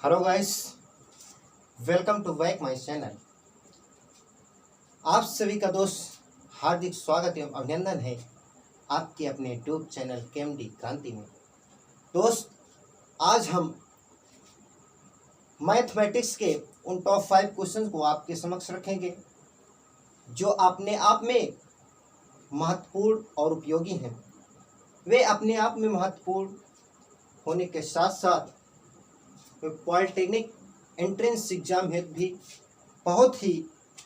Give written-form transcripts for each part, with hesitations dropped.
Hello guys, welcome to back my channel. आप सभी का दोस्त हार्दिक स्वागत एवं अभिनंदन है आपके अपने यूट्यूब चैनल केएमडी क्रांति में। दोस्त, आज हम मैथमेटिक्स के उन टॉप 5 क्वेश्चन को आपके समक्ष रखेंगे जो अपने आप में महत्वपूर्ण और उपयोगी हैं। वे अपने आप में महत्वपूर्ण होने के साथ साथ पॉलिटेक्निक एंट्रेंस एग्जाम हेतु भी बहुत ही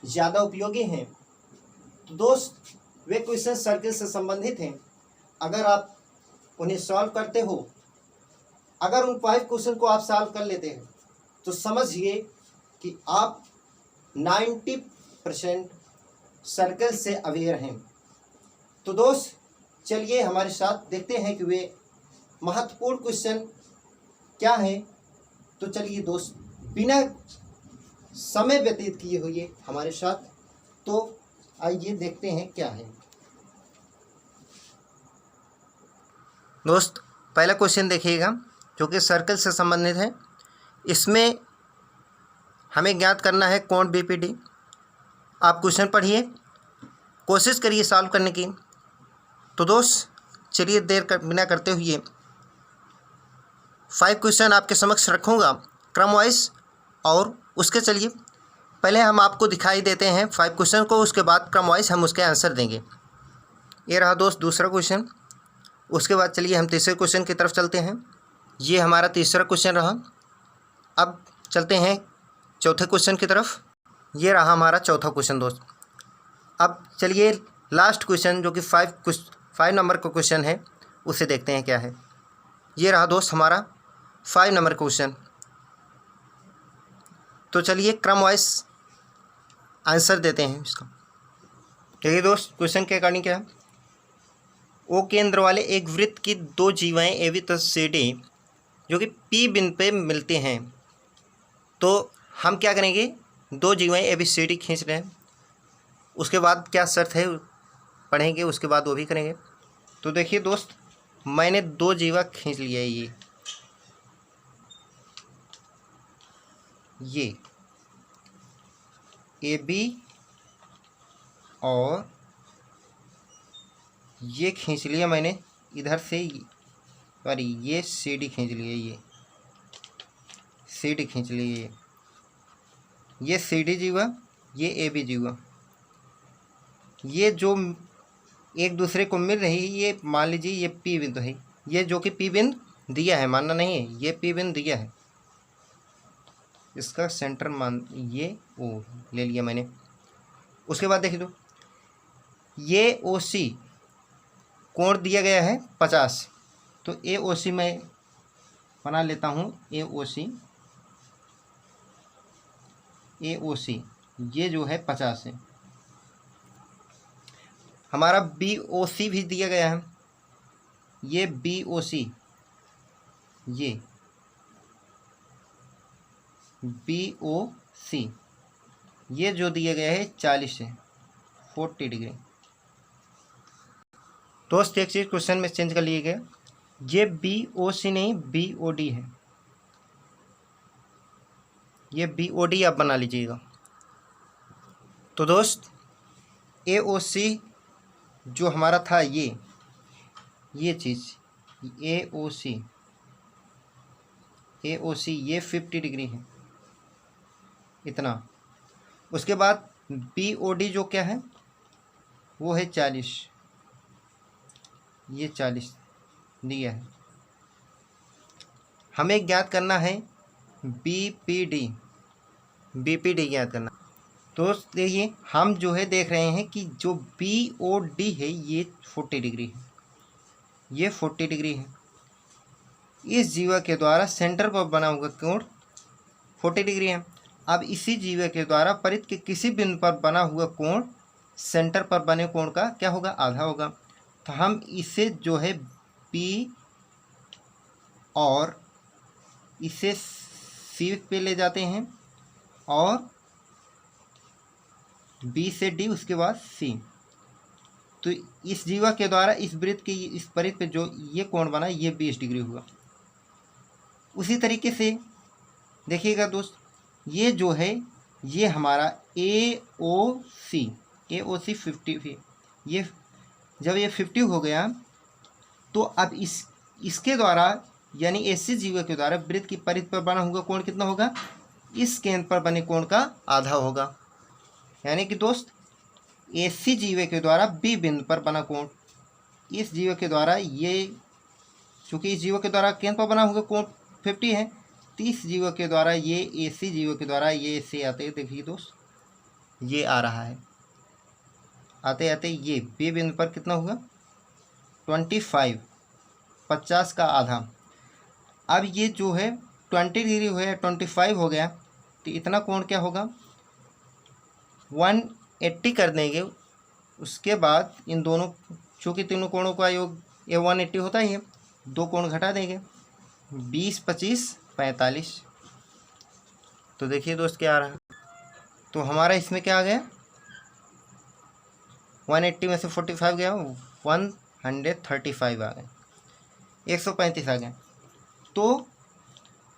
ज़्यादा उपयोगी हैं। तो दोस्त, वे क्वेश्चन सर्किल से संबंधित हैं। अगर आप उन्हें सॉल्व करते हो, अगर उन 5 क्वेश्चन को आप सॉल्व कर लेते हैं तो समझिए कि आप 90% सर्किल से अवेयर हैं। तो दोस्त, चलिए हमारे साथ देखते हैं कि वे महत्वपूर्ण क्वेश्चन क्या हैं। तो चलिए दोस्त, बिना समय व्यतीत किए हुए हमारे साथ, तो आइए देखते हैं क्या है। दोस्त, पहला क्वेश्चन देखिएगा जो कि सर्कल से संबंधित है। इसमें हमें ज्ञात करना है कोण बीपीडी। आप क्वेश्चन पढ़िए, कोशिश करिए सॉल्व करने की। तो दोस्त चलिए बिना करते हुए 5 क्वेश्चन आपके समक्ष रखूँगा क्रम वाइज, और उसके चलिए पहले हम आपको दिखाई देते हैं 5 क्वेश्चन को, उसके बाद क्रम वाइज हम उसके आंसर देंगे। ये रहा दोस्त दूसरा क्वेश्चन। उसके बाद चलिए हम तीसरे क्वेश्चन की तरफ चलते हैं। ये हमारा तीसरा क्वेश्चन रहा। अब चलते हैं चौथे क्वेश्चन की तरफ। ये रहा हमारा चौथा क्वेश्चन दोस्त। अब चलिए लास्ट क्वेश्चन जो कि 5 नंबर का क्वेश्चन है उसे देखते हैं क्या है। ये रहा दोस्त हमारा 5 नंबर क्वेश्चन। तो चलिए क्रम वाइज आंसर देते हैं इसका। देखिए दोस्त, क्वेश्चन के अकॉर्डिंग क्या है। ओ केंद्र वाले एक वृत्त की 2 जीवाएँ ए बी तथा सी डी जो कि पी बिंदु पे मिलते हैं। तो हम क्या करेंगे, 2 जीवाएँ ए बी सी डी खींच रहे हैं। उसके बाद क्या शर्त है पढ़ेंगे, उसके बाद वो भी करेंगे। तो देखिए दोस्त, मैंने 2 जीवा खींच लिया है। ये ए बी और ये खींच लिया मैंने इधर से, सॉरी ये सी डी खींच लिया, ये सी डी खींच लिया, ये सी डी जीवा, ये ए बी जीवा। ये जो एक दूसरे को मिल रही है, ये मान लीजिए ये पी बिंदु है। ये जो कि पी बिंदु दिया है, मानना नहीं है, ये पी बिंदु दिया है। इसका सेंटर मान ये ओ ले लिया मैंने। उसके बाद देखिए तो ये ओ सी कोण दिया गया है 50। तो ए ओ सी मैं बना लेता हूँ। ए ओ सी ये जो है 50 है। हमारा बी ओ सी भी दिया गया है। ये बी ओ सी, ये बी ओ सी, ये जो दिया गया है 40 है, 40 डिग्री। दोस्त एक चीज़ क्वेश्चन में चेंज कर लिए गया, ये बी ओ सी नहीं बी ओ डी है। ये बी ओ डी आप बना लीजिएगा। तो दोस्त ए ओ सी जो हमारा था, ये चीज़ ए ओ सी ये 50 डिग्री है, इतना। उसके बाद बी ओ डी जो क्या है वो है 40, ये 40 दिया है। हमें ज्ञात करना है बी पी डी ज्ञात करना। तो देखिए हम जो है देख रहे हैं कि जो बी ओ डी है ये 40 डिग्री है, ये 40 डिग्री है। इस जीवा के द्वारा सेंटर पर बना हुआ कोण 40 डिग्री है। अब इसी जीवा के द्वारा परिध के किसी बिंदु पर बना हुआ कोण सेंटर पर बने कोण का क्या होगा, आधा होगा। तो हम इसे जो है बी और इसे सी पे ले जाते हैं, और बी से डी, उसके बाद सी। तो इस जीवा के द्वारा इस वृत्त के इस परिध पे जो ये कोण बना ये 20 डिग्री हुआ। उसी तरीके से देखिएगा दोस्त, ये जो है ये हमारा AOC 50, ये जब ये 50 हो गया तो अब इसके द्वारा यानी AC जीवा के द्वारा वृत्त की परिधि पर बना हुआ कोण कितना होगा, इस केंद्र पर बने कोण का आधा होगा। यानी कि दोस्त AC जीवे के द्वारा B बिंदु पर बना कोण, इस जीवे के द्वारा ये, चूँकि इस जीवो के द्वारा केंद्र पर बना हुआ कोण 50 है, तो इस जीवो के द्वारा ये AC जीवो के द्वारा ये ऐसे आते हैं, देखिए दोस्त ये आ रहा है, आते आते ये B बिंदु पर कितना होगा 25, 50 का आधा। अब ये जो है 20 डिग्री हो गया, 25 हो गया, तो इतना कोण क्या होगा 180 कर देंगे। उसके बाद इन दोनों, चूँकि तीनों कोणों का योग ये 180 होता ही है, दो कोण घटा देंगे, 20, 25, 45। तो देखिए दोस्त क्या आ रहा है, तो हमारा इसमें क्या आ गया 180 में से 45 गया, 135 आ गया, 135 आ गया। तो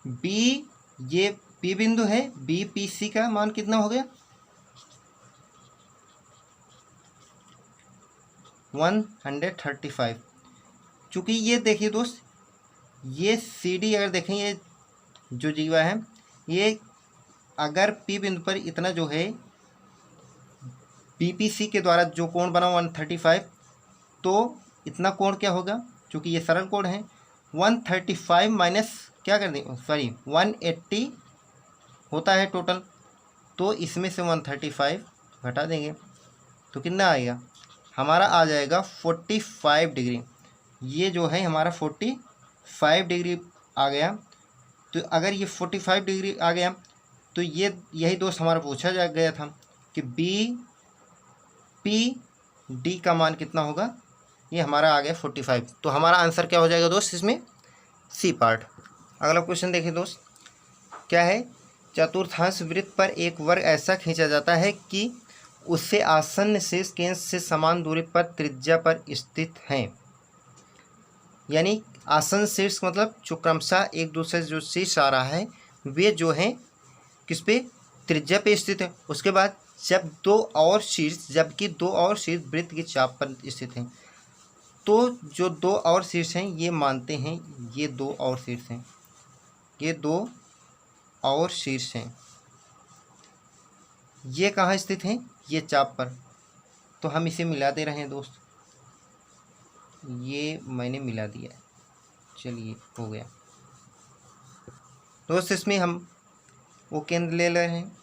बी, ये पी बिंदु है, BPC का मान कितना हो गया 135। चूँकि ये देखिए दोस्त, ये CD अगर देखें, ये जो जीवा है ये अगर P बिंदु पर इतना जो है BPC के द्वारा जो कोण बना 135, तो इतना कोण क्या होगा, चूँकि ये सरल कोण है, 135 माइनस क्या कर दें, सॉरी 180 होता है टोटल, तो इसमें से 135 घटा देंगे तो कितना आएगा, हमारा आ जाएगा 45 डिग्री। ये जो है हमारा 45 डिग्री आ गया। तो अगर ये 45 डिग्री आ गया तो ये यही दोस्त हमारा पूछा जा गया था कि BPD का मान कितना होगा, ये हमारा आ गया 45। तो हमारा आंसर क्या हो जाएगा दोस्त इसमें, C पार्ट। अगला क्वेश्चन देखिए दोस्त, क्या है, चतुर्थांश वृत्त पर एक वर्ग ऐसा खींचा जाता है कि उससे आसन्न शीर्ष केंद्र से समान दूरी पर त्रिज्या पर स्थित हैं। यानी आसन्न शीर्ष मतलब जो क्रमशः एक दूसरे से जो शीर्ष आ रहा है वे जो हैं किस पे, त्रिज्या पे स्थित है। उसके बाद जबकि दो और शीर्ष वृत्त की चाप पर स्थित हैं, तो जो दो और शीर्ष हैं ये मानते हैं ये दो और शीर्ष हैं, ये दो और शीर्ष हैं, ये कहाँ स्थित हैं, ये चाप पर। तो हम इसे मिला दे रहे हैं दोस्त, ये मैंने मिला दिया, चलिए हो गया दोस्त। इसमें हम वो केंद्र ले रहे हैं,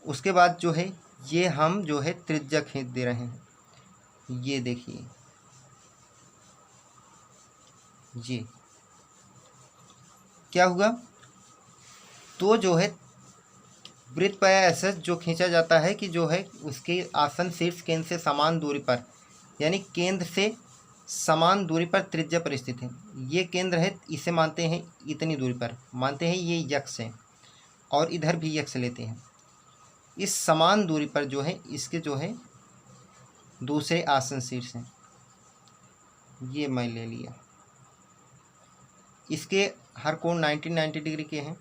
उसके बाद जो है ये हम जो है त्रिज्या खींच दे रहे हैं। ये देखिए ये क्या हुआ, तो जो है वृत्त पर ऐसा जो खींचा जाता है कि जो है उसके आसन शीर्ष केंद्र से समान दूरी पर, यानी केंद्र से समान दूरी पर त्रिज्या पर स्थित है। ये केंद्र है, इसे मानते हैं इतनी दूरी पर, मानते हैं ये यक्ष है और इधर भी यक्ष लेते हैं। इस समान दूरी पर जो है इसके जो है दूसरे आसन शीर्ष हैं, ये मैं ले लिया। इसके हर कोण 90 डिग्री के हैं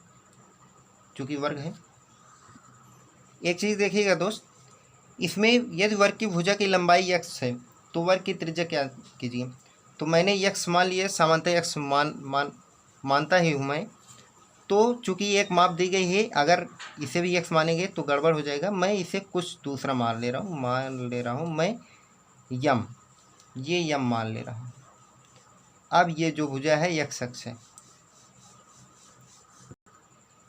चूँकि वर्ग है। एक चीज़ देखिएगा दोस्त, इसमें यदि वर्ग की भुजा की लंबाई x है तो वर्ग की त्रिज्या क्या कीजिए, तो मैंने x मान लिया, सामान्यतः x मानता ही हूँ मैं। तो चूँकि एक माप दी गई है, अगर इसे भी x मानेंगे तो गड़बड़ हो जाएगा। मैं इसे कुछ दूसरा मान ले रहा हूँ मैं यम, ये यम मान ले रहा हूँ। अब ये जो भुजा है x अक्ष है,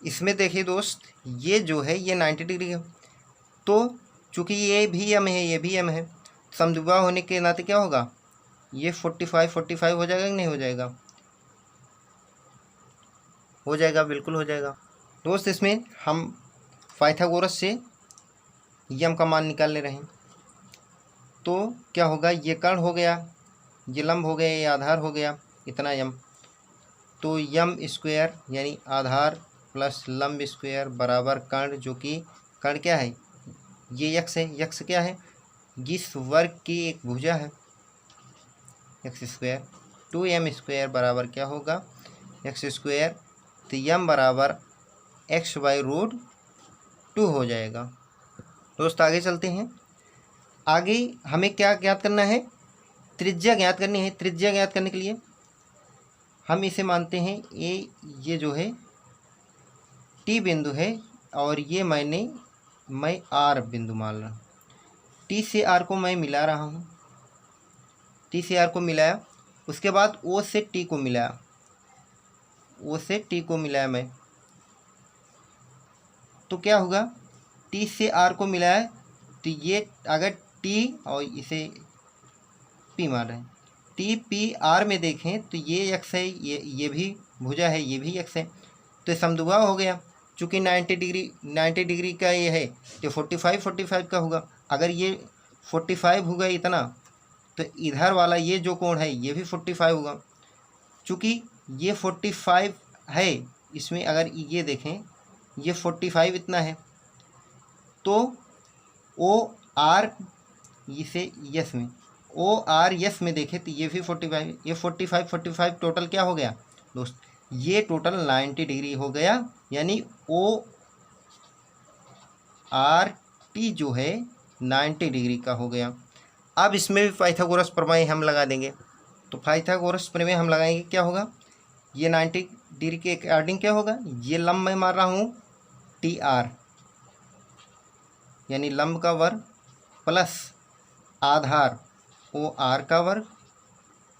इसमें देखिए दोस्त ये जो है ये 90 डिग्री है, तो चूँकि ये भी यम है ये भी यम है, समद्विबाहु होने के नाते क्या होगा, ये 45 हो जाएगा कि नहीं हो जाएगा, हो जाएगा, बिल्कुल हो जाएगा दोस्त। इसमें हम पाइथागोरस से यम का मान निकाल ले रहे हैं, तो क्या होगा, ये कर्ण हो गया, ये लंब हो गया, ये आधार हो गया, इतना यम, तो यम स्क्वायर यानी आधार प्लस लंब स्क्वायर बराबर कर्ण, जो कि कर्ण क्या है, ये यक्ष है, यक्ष क्या है, इस वर्ग की एक भुजा है एक्स स्क्वायर, 2m स्क्वायर बराबर क्या होगा x स्क्वायर, तो यम बराबर x/√2 हो जाएगा। दोस्त आगे चलते हैं। आगे हमें क्या ज्ञात करना है? त्रिज्या ज्ञात करनी है। त्रिज्या ज्ञात करने के लिए हम इसे मानते हैं ये जो है T बिंदु है और ये मैं R बिंदु मान रहा हूँ। T से R को मैं मिला रहा हूँ, T से R को मिलाया, उसके बाद O से T को मिलाया, O से T को मिलाया मैं, तो क्या होगा? T से R को मिलाया तो ये अगर T और इसे P मान रहे हैं, T P R में देखें तो ये x है, ये भी भुजा है, ये भी x है, तो समद्विबाहु हो गया। चूँकि 90 डिग्री का ये है तो 45 का होगा। अगर ये 45 होगा इतना, तो इधर वाला ये जो कोण है ये भी 45 होगा। चूँकि ये 45 है, इसमें अगर ये देखें ये 45 इतना है, तो ओ आर इसे यस में, ओ आर यस में देखें तो ये भी 45, ये 45 टोटल क्या हो गया दोस्त? ये टोटल 90 डिग्री हो गया, यानी ओ आर टी जो है 90 डिग्री का हो गया। अब इसमें भी पाइथागोरस प्रमेय हम लगा देंगे। तो पाइथागोरस प्रमेय हम लगाएंगे, क्या होगा? ये 90 डिग्री के अकॉर्डिंग क्या होगा? ये लंब मैं मार रहा हूँ टी आर, यानी लंब का वर्ग प्लस आधार ओ आर का वर्ग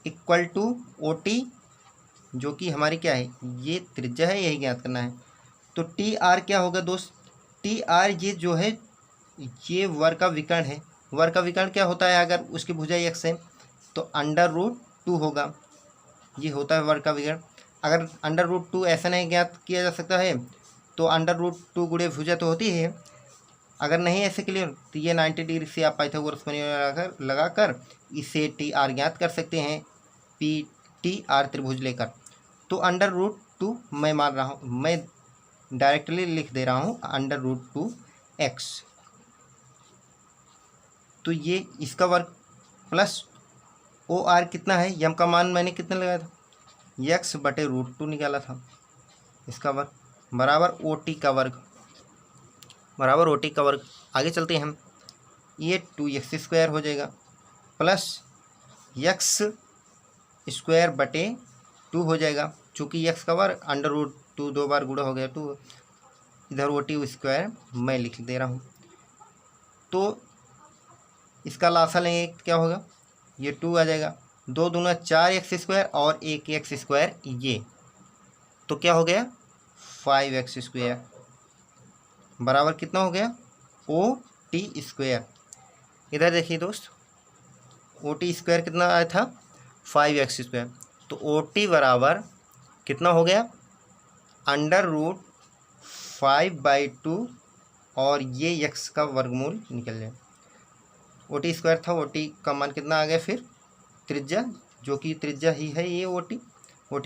इक्वल टू ओ टी, जो कि हमारी क्या है? ये त्रिज्या है, यही ज्ञात करना है। तो टी आर क्या होगा दोस्त? टी आर ये जो है ये वर्ग का विकर्ण है। वर्ग का विकर्ण क्या होता है? अगर उसकी भुजा x है तो √2 होगा, ये होता है वर्ग का विकर्ण। अगर √2 ऐसा नहीं ज्ञात किया जा सकता है तो √2 गुणे भुजा तो होती है। अगर नहीं ऐसे क्लियर तो ये 90 डिग्री से आप पाइथागोरस प्रमेय लगाकर इसे टी आर ज्ञात कर सकते हैं, पी टी आर त्रिभुज लेकर। तो √2 मैं मान रहा हूँ, मैं डायरेक्टली लिख दे रहा हूँ √2x, तो ये इसका वर्ग प्लस ओ आर कितना है? यम का मान मैंने कितना लगाया था? x/√2 निकाला था, इसका वर्ग बराबर ओ टी का वर्ग, बराबर ओ टी का वर्ग। आगे चलते हैं हम, ये 2x² हो जाएगा प्लस x² हो जाएगा। चूँकि x का वर्ग √2 दो बार गुणा हो गया 2, इधर ओ टी स्क्वायर मैं लिख दे रहा हूँ। तो इसका लासा लेंगे, क्या होगा? ये 2 आ जाएगा, 2 दूना 4x² और 1x², ये तो क्या हो गया? 5x² बराबर कितना हो गया? O T square. इधर देखिए दोस्त, ओ टी स्क्वायर कितना आया था? 5x²। तो ओ टी बराबर कितना हो गया? √5/2 और ये x का वर्गमूल निकल जाए। ओ टी स्क्वायर था, ओ टी का मान कितना आ गया? फिर त्रिज्या, जो कि त्रिज्या ही है ये ओ टी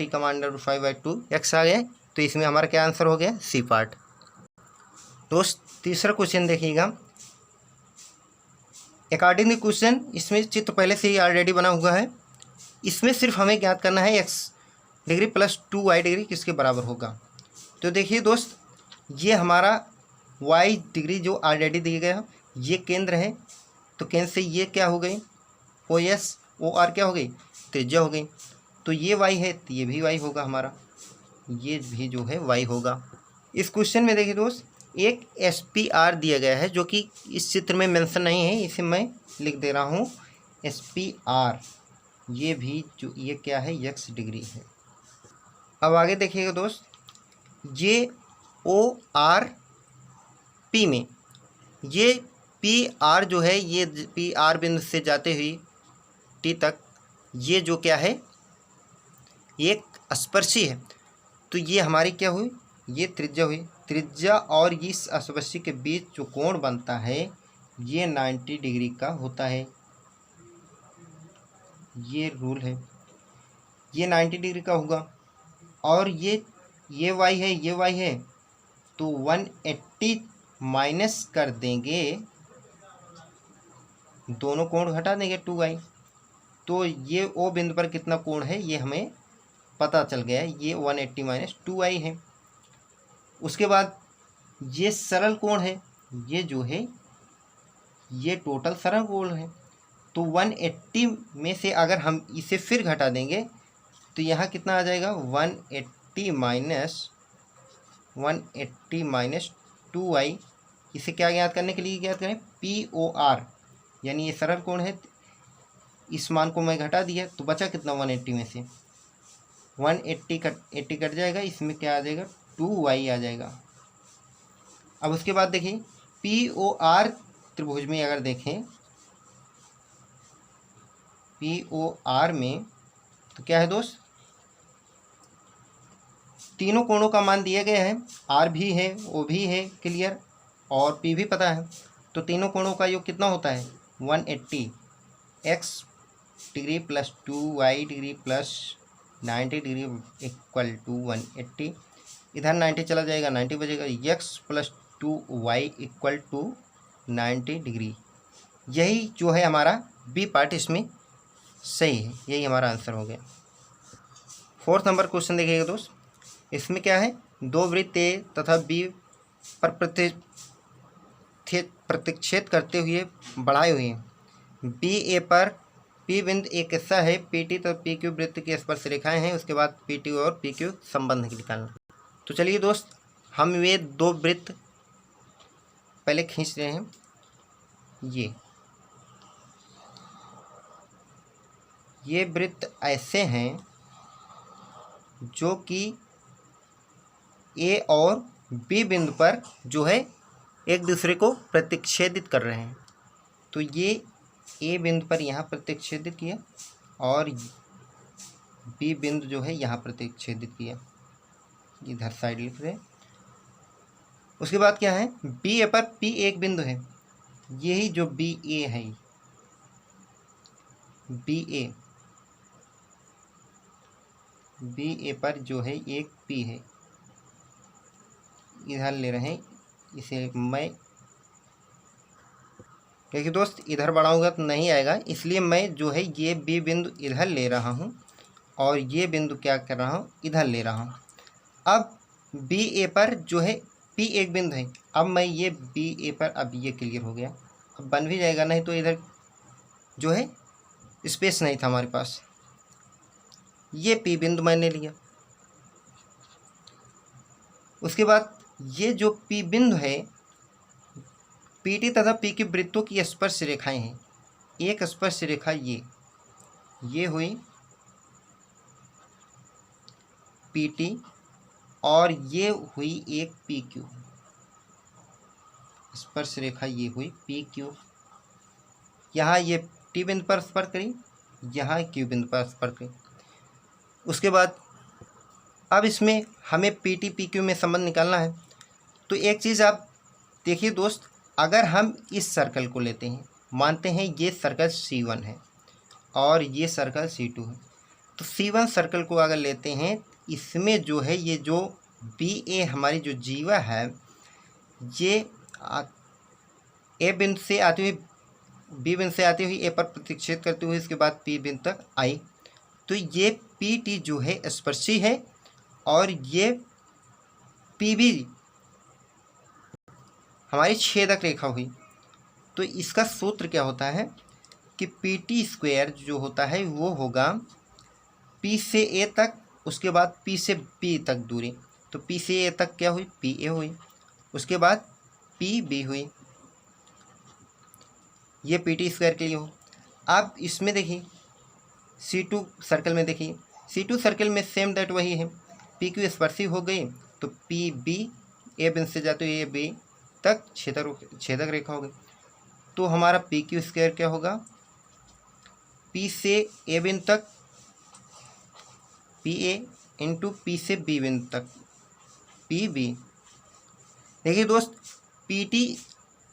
का मान √5/2 x आ गया। तो इसमें हमारा क्या आंसर हो गया? C part. दोस्त तीसरा क्वेश्चन देखिएगा, अकॉर्डिंग द क्वेश्चन, इसमें चित्र पहले से ही ऑलरेडी बना हुआ है। इसमें सिर्फ हमें ज्ञात करना है x degree plus 2y degree किसके बराबर होगा। तो देखिए दोस्त, ये हमारा y डिग्री जो ऑलरेडी दिया गया, ये केंद्र है, तो केंद्र से ये क्या हो गई? ओ एस ओ आर क्या हो गई? त्रिज्या हो गई। तो ये y है तो ये भी y होगा हमारा, ये भी जो है y होगा। इस क्वेश्चन में देखिए दोस्त, एक SPR दिया गया है जो कि इस चित्र में मेंशन नहीं है, इसे मैं लिख दे रहा हूँ SPR। ये भी जो ये क्या है? x डिग्री है। अब आगे देखिएगा दोस्त, ये ORP में ये PR जो है, ये PR बिंदु से जाते हुए T तक, ये जो क्या है? एक स्पर्शी है। तो ये हमारी क्या हुई? ये त्रिज्या हुई। त्रिज्या और इस स्पर्शी के बीच जो कोण बनता है ये 90 डिग्री का होता है, ये रूल है, ये 90 डिग्री का होगा। और ये y है, ये y है, तो 180 माइनस कर देंगे, दोनों कोण घटा देंगे 2y, तो ये O बिंदु पर कितना कोण है ये हमें पता चल गया है, ये 180 माइनस 2y है। उसके बाद ये सरल कोण है, ये जो है ये टोटल सरल कोण है। तो 180 में से अगर हम इसे फिर घटा देंगे तो यहाँ कितना आ जाएगा, 180 माइनस 2y। इसे क्या ज्ञात करने के लिए ज्ञात करें, POR, यानी ये सरल कोण है। इस मान को मैं घटा दिया तो बचा कितना, 180 में से 180 कट जाएगा, इसमें क्या आ जाएगा, 2y आ जाएगा। अब उसके बाद देखिए POR त्रिभुज में अगर देखें, POR में तो क्या है दोस्त, तीनों कोणों का मान दिया गया है, R भी है, O भी है क्लियर, और P भी पता है। तो तीनों कोणों का योग कितना होता है, 180, x degree plus 2y degree plus 90 degree equal to 180। इधर 90 चला जाएगा, 90 बचेगा, x plus 2y equal to 90 degree. यही जो है हमारा बी पार्ट इसमें सही है, यही हमारा आंसर हो गया। 4th नंबर क्वेश्चन देखिएगा दोस्त, इसमें क्या है, दो वृत्त ए तथा बी पर प्रतिच्छेद करते हुए बढ़ाए हुए हैं। बी ए पर पी बिंदु एक ऐसा है, पी टी तथा पी क्यू वृत्त की स्पर्श रेखाएं हैं। उसके बाद पी टी और पी क्यू संबंध निकालना। तो चलिए दोस्त, हम वे दो वृत्त पहले खींच रहे हैं। ये वृत्त ऐसे हैं जो कि ए और बी बिंदु पर जो है एक दूसरे को प्रतिच्छेदित कर रहे हैं। तो ये ए बिंदु पर यहाँ प्रतिच्छेदित किया और बी बिंदु जो है यहाँ प्रतिच्छेदित किया, इधर साइड लिख रहे हैं। उसके बाद क्या है, बी ए पर पी एक बिंदु है, यही जो बी ए है, बी ए पर जो है एक पी है, इधर ले रहे हैं इसे मैं, क्योंकि दोस्त इधर बढ़ाऊंगा तो नहीं आएगा, इसलिए मैं जो है ये बी बिंदु इधर ले रहा हूँ और ये बिंदु क्या कर रहा हूँ, इधर ले रहा हूँ। अब बी ए पर जो है पी एक बिंदु है, अब मैं ये बी ए पर, अब ये क्लियर हो गया, अब बन भी जाएगा, नहीं तो इधर जो है स्पेस नहीं था हमारे पास। ये पी बिंदु मैंने लिया। उसके बाद ये जो पी बिंदु है, पी टी तथा पी क्यू वृत्तों की स्पर्श रेखाएं हैं। एक स्पर्श रेखा ये हुई पी टी और ये हुई एक पी क्यू, स्पर्श रेखा ये हुई पी क्यू। यहाँ ये टी बिंदु पर स्पर्श करी, यहाँ क्यू बिंदु पर स्पर्श करी। उसके बाद अब इसमें हमें पी टी पी क्यू में संबंध निकालना है। तो एक चीज़ आप देखिए दोस्त, अगर हम इस सर्कल को लेते हैं, मानते हैं ये सर्कल C1 है और ये सर्कल C2 है, तो C1 सर्कल को अगर लेते हैं, इसमें जो है ये जो बी ए हमारी जो जीवा है, ये ए बिंदु से आती हुई बी बिंदु से आती हुई ए पर प्रतिच्छेद करते हुए इसके बाद पी बिंदु तक आई। तो ये पी टी जो है स्पर्शी है और ये पी बी हमारी छेदक रेखा हुई। तो इसका सूत्र क्या होता है कि पी टी स्क्वायर जो होता है वो होगा पी से ए तक, उसके बाद पी से बी तक दूरी। तो पी से ए तक क्या हुई, पी ए हुई, उसके बाद पी बी हुई। ये पी टी स्क्वायर के लिए हो। अब इसमें देखिए C2 सर्कल में, देखिए C2 सर्कल में सेम दैट वही है, पी क्यू स्पर्शी हो गई, तो पी बी ए बिंदु से जाते हुए ए बी तक छेदक रेखा हो गई। तो हमारा पी क्यू स्क्वायर क्या होगा, पी से ए बिंदु तक पी ए इंटू पी से बी बिंदु तक पी बी। देखिए दोस्त, पी टी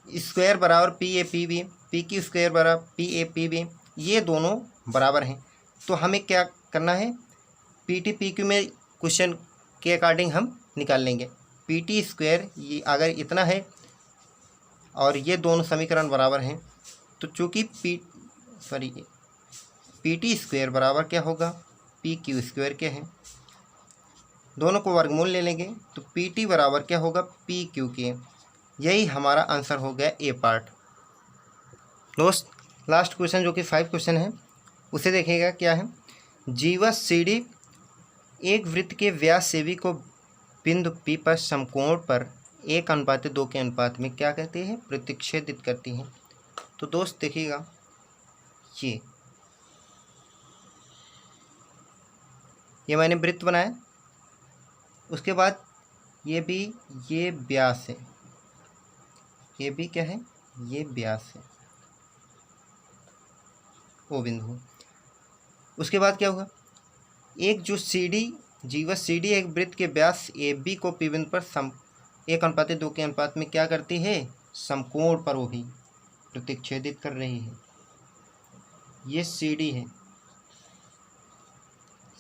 स्क्वायर बराबर P A P B, P Q square बराबर पी ए पी बी, ये दोनों बराबर हैं। तो हमें क्या करना है, पी टी पी क्यू में क्वेश्चन के अकॉर्डिंग हम निकाल लेंगे। पी टी स्क्वायर ये अगर इतना है और ये दोनों समीकरण बराबर हैं, तो चूँकि पी टी स्क्वायर बराबर क्या होगा, पी क्यू स्क्वायर के हैं, दोनों को वर्गमूल ले लेंगे तो पी टी बराबर क्या होगा, पी क्यू के। यही हमारा आंसर हो गया ए पार्ट। दोस्त लास्ट क्वेश्चन जो कि 5 क्वेश्चन है उसे देखिएगा क्या है। जीवा सी डी एक वृत्त के व्यास से भी को बिंदु पी पर समकोण पर 1:2 के अनुपात में क्या कहती है, प्रतिच्छेदित करती है। तो दोस्त देखिएगा ये मैंने वृत्त बनाया, उसके बाद ये व्यास है, ये भी क्या है, ये व्यास है, ओ बिंदु। उसके बाद क्या होगा, एक जो सी डी जीवा सी डी एक वृत्त के व्यास ए बी को पी बिंदु पर 1:2 के अनुपात में क्या करती है, समकोण पर वो भी प्रतिच्छेदित कर रही है। ये सी डी है,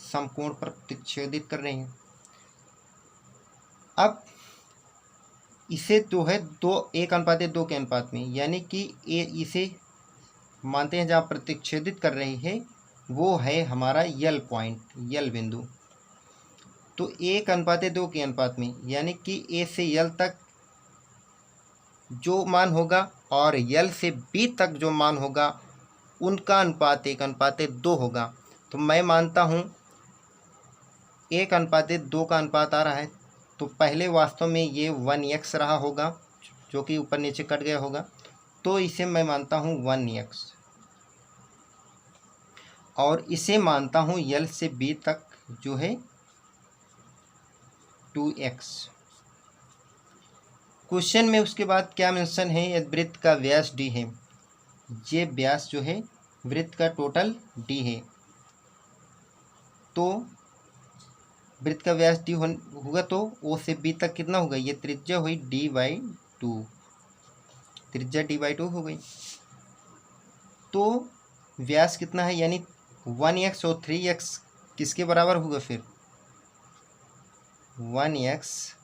समकोण पर प्रतिच्छेदित कर रही है। अब इसे जो है 1:2 के अनुपात में, यानी कि इसे मानते हैं जहाँ प्रतिच्छेदित कर रही है वो है हमारा यल पॉइंट, यल बिंदु। तो 1:2 के अनुपात में, यानी कि ए से यल तक जो मान होगा और यल से बी तक जो मान होगा उनका अनुपात 1:2 होगा। तो मैं मानता हूँ 1:2 का अनुपात आ रहा है, तो पहले वास्तव में ये 1x रहा होगा जो कि ऊपर नीचे कट गया होगा, तो इसे मैं मानता हूँ 1x, और इसे मानता हूँ यल से बी तक जो है 2x। क्वेश्चन में उसके बाद क्या मेंशन है, यदि वृत्त का व्यास d है, ये व्यास जो है वृत्त का टोटल d है, तो वृत्त का व्यास d होगा तो o से b तक कितना होगा, ये त्रिज्या हुई d/2, त्रिज्या d/2 हो गई। तो व्यास कितना है, यानी 1x और 3x किसके बराबर होगा फिर, 1x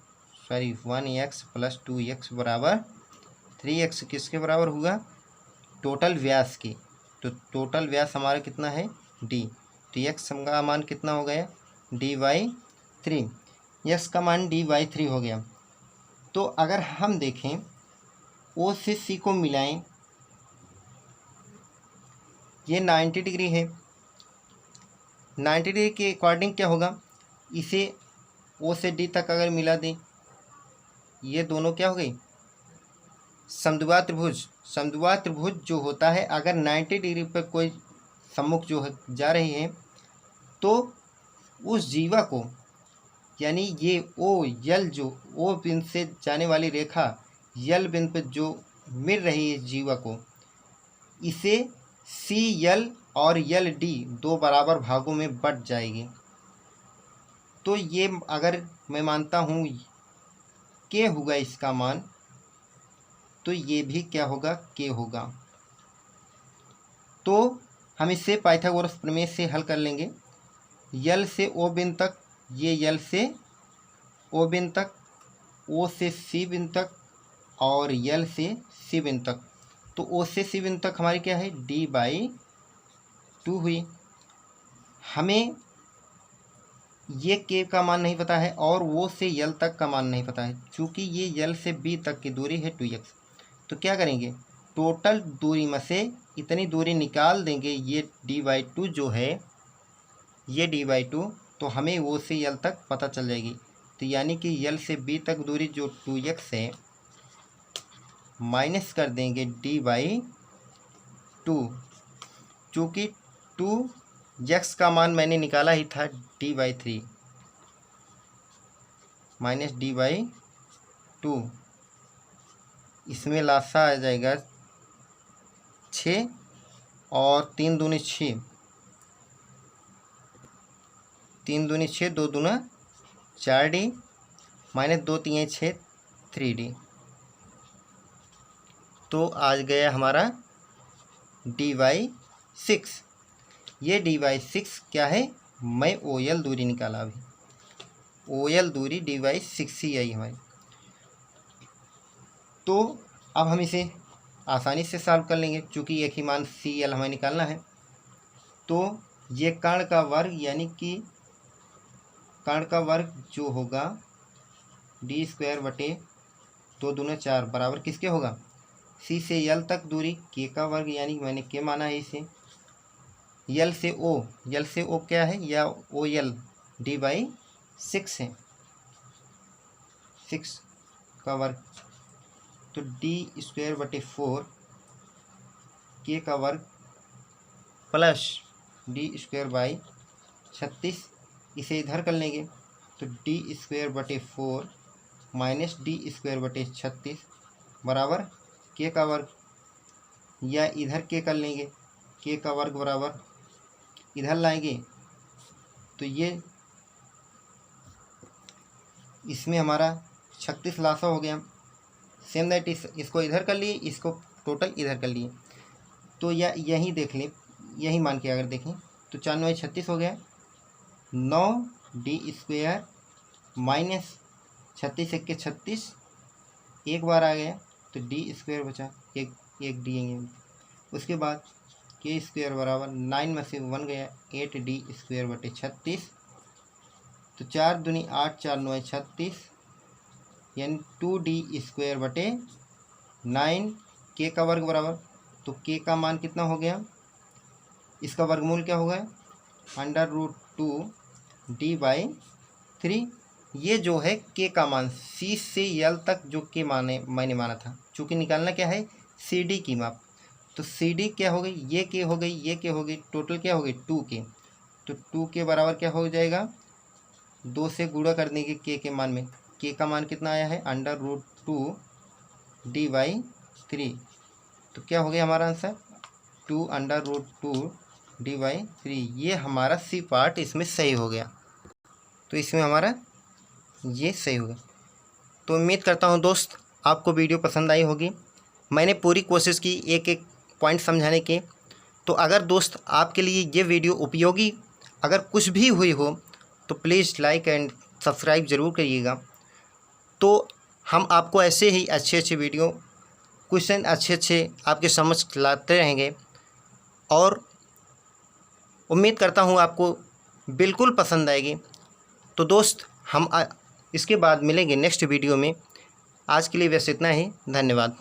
प्लस 2x बराबर 3x किसके बराबर होगा, टोटल व्यास की। तो टोटल व्यास हमारा कितना है d, तो x का मान कितना हो गया d/3, x का मान d/3 हो गया। तो अगर हम देखें o से c को मिलाएं, ये 90 डिग्री है, 90 डिग्री के अकॉर्डिंग क्या होगा, इसे ओ से डी तक अगर मिला दें, ये दोनों क्या हो गई, समद्विबाहु त्रिभुज। समद्विबाहु त्रिभुज जो होता है, अगर 90 डिग्री पर कोई सम्मुख जो है जा रही है, तो उस जीवा को, यानी ये ओ यल जो ओ बिंदु से जाने वाली रेखा यल बिंदु पर जो मिल रही है जीवा को, इसे सी यल और यल डी 2 बराबर भागों में बट जाएगी। तो ये अगर मैं मानता हूँ के होगा इसका मान, तो ये भी क्या होगा, के होगा। तो हम इसे पाइथागोरस प्रमेय से हल कर लेंगे। यल से ओ बिंदु तक, ये यल से ओ बिंदु तक, ओ से सी बिंदु तक और यल से सी बिंदु तक। तो ओ से सी बिंदु तक हमारी क्या है, d/2 हुई। हमें ये के का मान नहीं पता है और वो से यल तक का मान नहीं पता है, चूँकि ये यल से बी तक की दूरी है 2x। तो क्या करेंगे, टोटल दूरी में से इतनी दूरी निकाल देंगे, ये d/2 जो है, ये d/2, तो हमें वो से यल तक पता चल जाएगी। तो यानी कि यल से बी तक दूरी जो 2x है, माइनस कर देंगे d/2, चूँकि 2x का मान मैंने निकाला ही था d/3 माइनस d/2, इसमें लासा आ जाएगा 6 और 3 दूनी 6, 3 दूनी 6, 2 दूना 4d माइनस 2 3 6 3d। तो आ गया हमारा d/6। ये d/6 क्या है, मैं OL दूरी निकाला, अभी OL दूरी d/6 ही आई हमारी। तो अब हम इसे आसानी से सॉल्व कर लेंगे, क्योंकि एक ही मान CL हमें निकालना है। तो ये कर्ण का वर्ग यानी कि कर्ण का वर्ग जो होगा डी स्क्वायर बटे 2 दूना 4 बराबर किसके होगा, सी से यल तक दूरी के का वर्ग, यानी मैंने के माना है इसे, यल से ओ क्या है, या ओ यल डी बाई 6 है, 6 का वर्ग, तो डी स्क्वायर बटे 4 के का वर्ग प्लस डी स्क्वायर बाई 36, इसे इधर कर लेंगे तो डी स्क्वायर बटे 4 माइनस डी स्क्वायर बटे 36 बराबर के का वर्ग, या इधर के कर लेंगे, के का वर्ग बराबर इधर लाएंगे तो ये इसमें हमारा 36 लासा हो गया, सेम दैट इसको इधर कर लिए, इसको टोटल इधर कर लिए, तो या यही देख लें, यही मान के अगर देखें तो 4 9 36 हो गया, 9 डी स्क्वायर माइनस 36 1 के 36, एक बार आ गया तो डी स्क्वायर बचा, एक डी है, उसके बाद के स्क्वायर बराबर 9 में से 1 गया 8 डी स्क्वायर बटे 36, तो 4 दूनी 8 4 9 36, यानी 2 डी स्क्वायर बटे 9 के का वर्ग बराबर, तो के का मान कितना हो गया, इसका वर्गमूल क्या हो गया, √2 डी बाई 3, ये जो है के का मान सी से यल तक जो के मैंने माना था, चूँकि निकालना क्या है सी डी की माप, तो सी डी क्या हो गई, ये के हो गई, ये के हो गई, टोटल क्या हो गई 2 के, तो 2 के बराबर क्या हो जाएगा, 2 से गुणा कर देंगे के मान में, के का मान कितना आया है √2 डी बाई 3, तो क्या हो गया हमारा आंसर 2 डी बाई 3, ये हमारा सी पार्ट इसमें सही हो गया, तो इसमें हमारा ये सही हो गया। तो उम्मीद करता हूँ दोस्त आपको वीडियो पसंद आई होगी, मैंने पूरी कोशिश की एक एक पॉइंट समझाने के, तो अगर दोस्त आपके लिए ये वीडियो उपयोगी अगर कुछ भी हुई हो तो प्लीज़ लाइक एंड सब्सक्राइब ज़रूर करिएगा, तो हम आपको ऐसे ही अच्छे अच्छे वीडियो क्वेश्चन अच्छे आपके समझ लाते रहेंगे, और उम्मीद करता हूँ आपको बिल्कुल पसंद आएगी। तो दोस्त हम इसके बाद मिलेंगे नेक्स्ट वीडियो में, आज के लिए बस इतना ही, धन्यवाद।